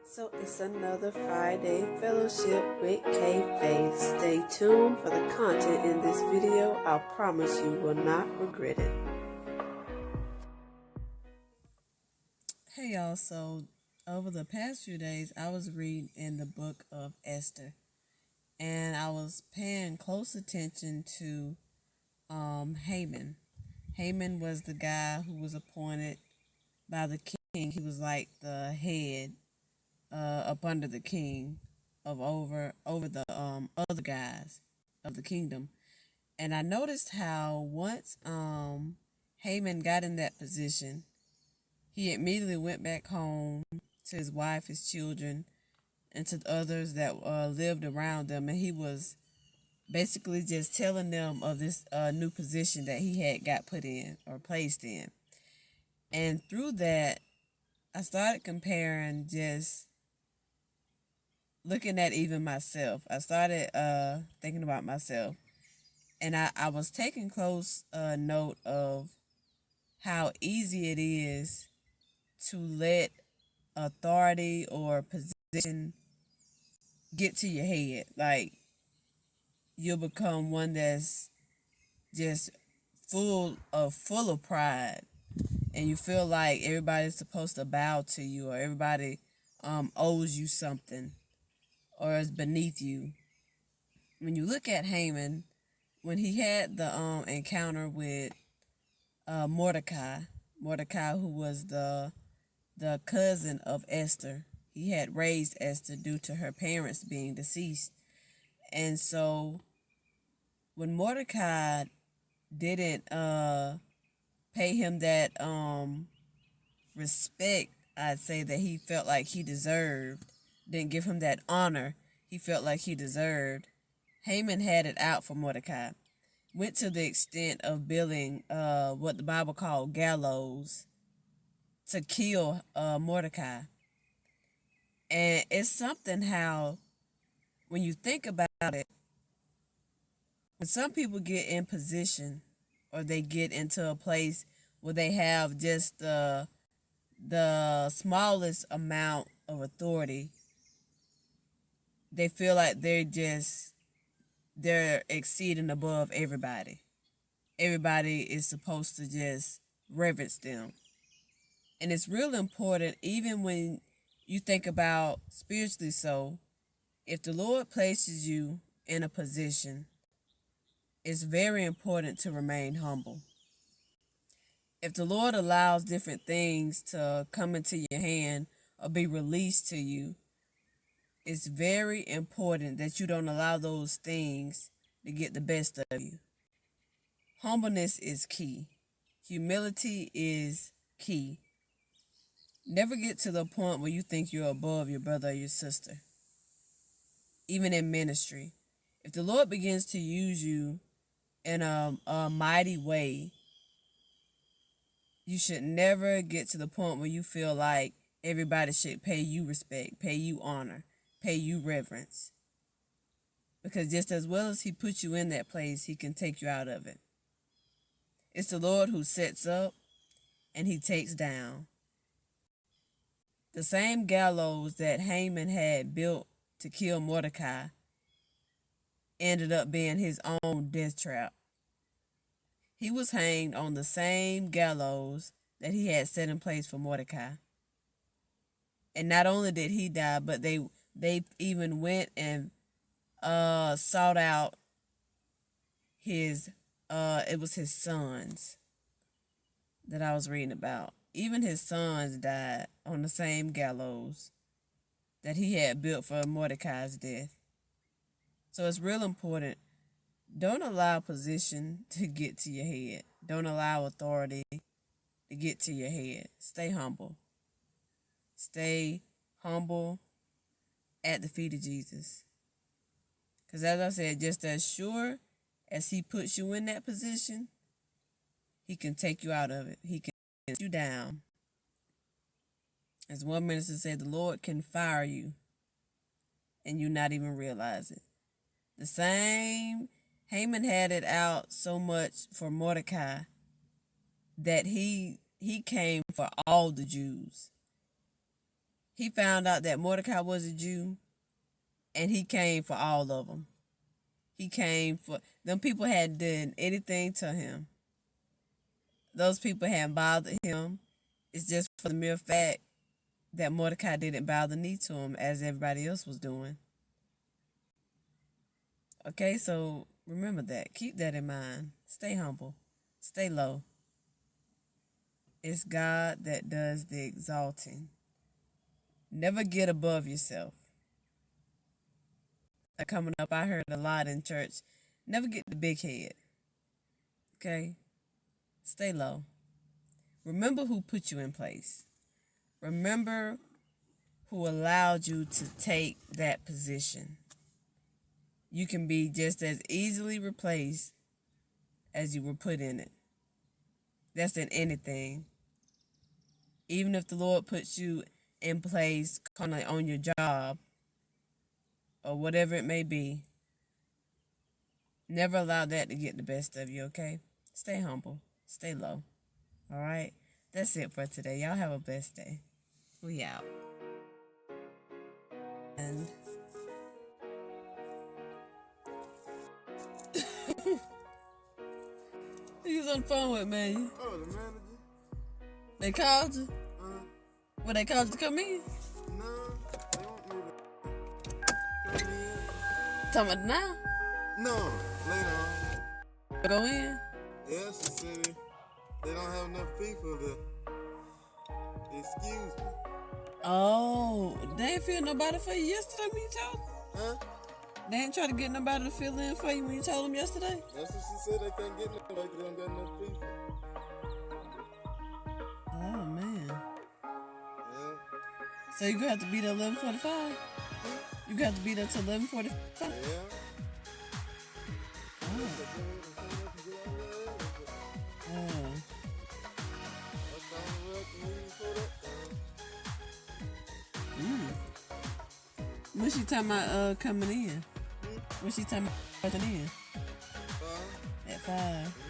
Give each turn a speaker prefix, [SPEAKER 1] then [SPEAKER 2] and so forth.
[SPEAKER 1] So it's another Friday fellowship with K Faith. Stay tuned for the content in this video. I promise you will not regret it. Hey y'all, so over the past few days I was reading in the book of Esther, and I was paying close attention to Haman. Haman was the guy who was appointed by the king. He was like the head up under the king of over the other guys of the kingdom. And I noticed how once Haman got in that position, he immediately went back home to his wife, his children, and to others that lived around them, and he was basically just telling them of this new position that he had got put in or placed in. And through that, I started comparing, just looking at even myself. I started thinking about myself, and I was taking close note of how easy it is to let authority or position get to your head. Like, you'll become one that's just full of pride, and you feel like everybody's supposed to bow to you, or everybody owes you something or is beneath you. When you look at Haman, when he had the encounter with Mordecai, who was the cousin of Esther, he had raised Esther due to her parents being deceased. And so when Mordecai didn't pay him that respect, I'd say, that he felt like he deserved, didn't give him that honor he felt like he deserved, Haman had it out for Mordecai. Went to the extent of building what the Bible called gallows to kill Mordecai. And it's something how, when you think about it, when some people get in position or they get into a place where they have just the smallest amount of authority, they feel like they're exceeding above everybody. Everybody is supposed to just reverence them. And it's real important, even when you think about spiritually. So if the Lord places you in a position, it's very important to remain humble. If the Lord allows different things to come into your hand or be released to you, it's very important that you don't allow those things to get the best of you. Humbleness is key. Humility is key. Never get to the point where you think you're above your brother or your sister. Even in ministry, if the Lord begins to use you in a mighty way, you should never get to the point where you feel like everybody should pay you respect, pay you honor, pay you reverence. Because just as well as he puts you in that place, he can take you out of it. It's the Lord who sets up and he takes down. The same gallows that Haman had built to kill Mordecai ended up being his own death trap. He was hanged on the same gallows that he had set in place for Mordecai. And not only did he die, but they even went and sought out his it was his sons that I was reading about. Even his sons died on the same gallows that he had built for Mordecai's death. So it's real important. Don't allow position to get to your head. Don't allow authority to get to your head. Stay humble. Stay humble at the feet of Jesus. Because as I said, just as sure as he puts you in that position, he can take you out of it. He can get you down. As one minister said, the Lord can fire you and you not even realize it. The same, Haman had it out so much for Mordecai that he came for all the Jews. he found out that Mordecai was a Jew, and he came for all of them. He came for them. People hadn't done anything to him. Those people hadn't bothered him. It's just for the mere fact that Mordecai didn't bow the knee to him as everybody else was doing. Okay, so remember that. Keep that in mind. Stay humble. Stay low. It's God that does the exalting. Never get above yourself. Coming up, I heard a lot in church. Never get the big head. Okay? Stay low. Remember who put you in place. Remember who allowed you to take that position. You can be just as easily replaced as you were put in it. That's in anything. Even if the Lord puts you in place kind of on your job or whatever it may be, never allow that to get the best of you, okay? Stay humble. Stay low. All right? That's it for today. Y'all have a blessed day. We out. And he was on the phone with me.
[SPEAKER 2] Oh, the manager?
[SPEAKER 1] They called you? Well, they called you to come in?
[SPEAKER 2] No, they want me to come in.
[SPEAKER 1] Talking about now?
[SPEAKER 2] No, later on.
[SPEAKER 1] Go in?
[SPEAKER 2] Yeah, she said they don't have enough people to excuse me.
[SPEAKER 1] Oh, they ain't feel nobody for you yesterday when you told them?
[SPEAKER 2] Huh?
[SPEAKER 1] They ain't try to get nobody to fill in for you when you told them yesterday?
[SPEAKER 2] That's what she said. They can't get nobody because they don't got enough people.
[SPEAKER 1] Oh, man.
[SPEAKER 2] Yeah.
[SPEAKER 1] So you gonna have to be there 11:45? You got to be there till 11:45?
[SPEAKER 2] Yeah.
[SPEAKER 1] Oh. When she talking about coming in? When she talking about coming in?
[SPEAKER 2] 5.
[SPEAKER 1] At 5.